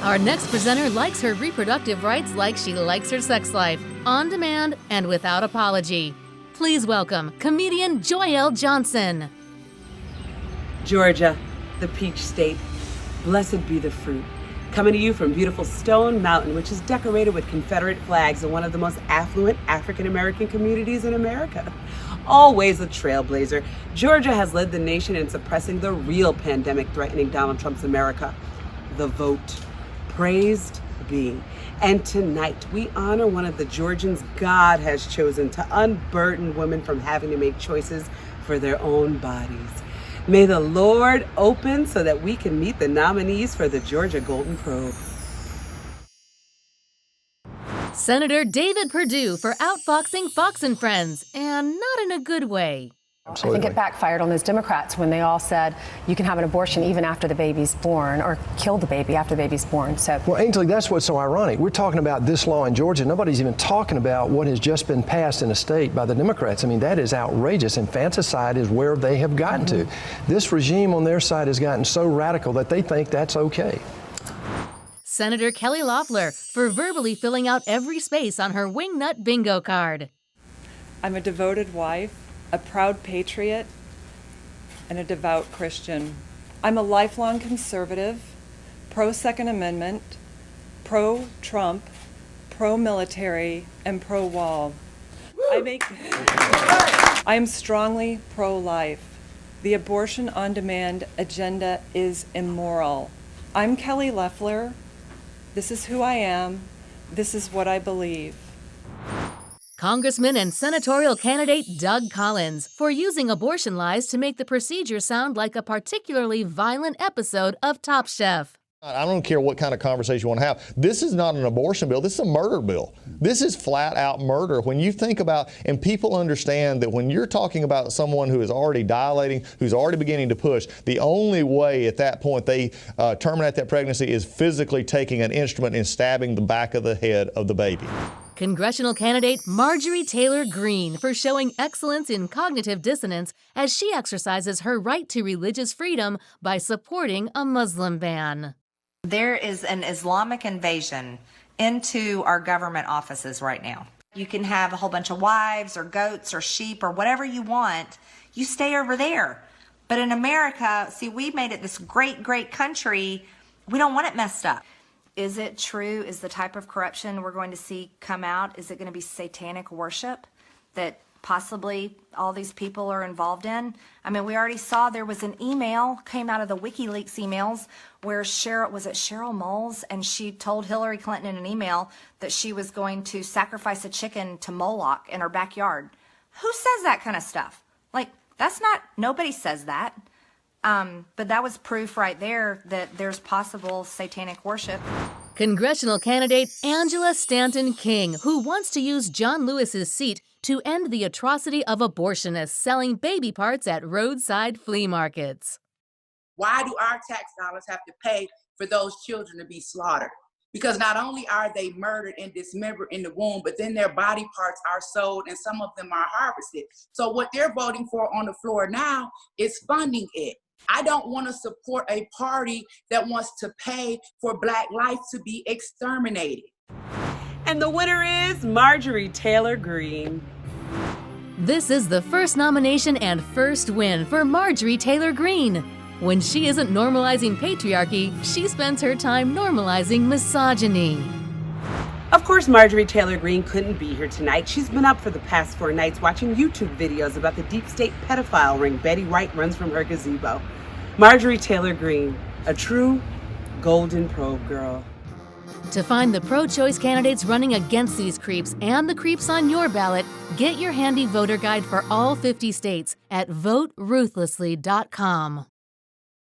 Our next presenter likes her reproductive rights like she likes her sex life, on demand and without apology. Please welcome comedian Joyelle Johnson. Georgia, the peach state, blessed be the fruit. Coming to you from beautiful Stone Mountain, which is decorated with Confederate flags and one of the most affluent African-American communities in America. Always a trailblazer, Georgia has led the nation in suppressing the real pandemic threatening Donald Trump's America, the vote. Praised be. And tonight, we honor one of the Georgians God has chosen to unburden women from having to make choices for their own bodies. May the Lord open so that we can meet the nominees for the Georgia Golden Probe. Senator David Perdue for outfoxing Fox and Friends, and not in a good way. Absolutely. I think it backfired on those Democrats when they all said you can have an abortion even after the baby's born, or kill the baby after the baby's born. Well, Ainsley, that's what's so ironic. We're talking about this law in Georgia. Nobody's even talking about what has just been passed in a state by the Democrats. I mean, that is outrageous. Infanticide is where they have gotten to. This regime on their side has gotten so radical that they think that's okay. Senator Kelly Leffler for verbally filling out every space on her wingnut bingo card. I'm a devoted wife, a proud patriot, and a devout Christian. I'm a lifelong conservative, pro-Second Amendment, pro-Trump, pro-military, and pro-wall. I am strongly pro-life. The abortion on demand agenda is immoral. I'm Kelly Leffler. This is who I am. This is what I believe. Congressman and senatorial candidate Doug Collins for using abortion lies to make the procedure sound like a particularly violent episode of Top Chef. I don't care what kind of conversation you want to have. This is not an abortion bill. This is a murder bill. This is flat out murder. When you think about, and people understand that when you're talking about someone who is already dilating, who's already beginning to push, the only way at that point they terminate that pregnancy is physically taking an instrument and stabbing the back of the head of the baby. Congressional candidate Marjorie Taylor Greene for showing excellence in cognitive dissonance as she exercises her right to religious freedom by supporting a Muslim ban. There is an Islamic invasion into our government offices right now. You can have a whole bunch of wives or goats or sheep or whatever you want. You stay over there. But in America, see, we made it this great, great country. We don't want it messed up. Is it true? Is the type of corruption we're going to see come out, is it going to be satanic worship that possibly all these people are involved in? I mean, we already saw there was an email came out of the WikiLeaks emails where Cheryl Moles, and she told Hillary Clinton in an email that she was going to sacrifice a chicken to Moloch in her backyard. Who says that kind of stuff? Like, that's not, nobody says that. But that was proof right there that there's possible satanic worship. Congressional candidate Angela Stanton-King, who wants to use John Lewis's seat to end the atrocity of abortionists selling baby parts at roadside flea markets. Why do our tax dollars have to pay for those children to be slaughtered? Because not only are they murdered and dismembered in the womb, but then their body parts are sold and some of them are harvested. So what they're voting for on the floor now is funding it. I don't want to support a party that wants to pay for Black life to be exterminated. And the winner is Marjorie Taylor Greene. This is the first nomination and first win for Marjorie Taylor Greene. When she isn't normalizing patriarchy, she spends her time normalizing misogyny. Of course, Marjorie Taylor Greene couldn't be here tonight. She's been up for the past 4 nights watching YouTube videos about the deep state pedophile ring Betty White runs from her gazebo. Marjorie Taylor Greene, a true golden probe girl. To find the pro-choice candidates running against these creeps and the creeps on your ballot, get your handy voter guide for all 50 states at voteruthlessly.com.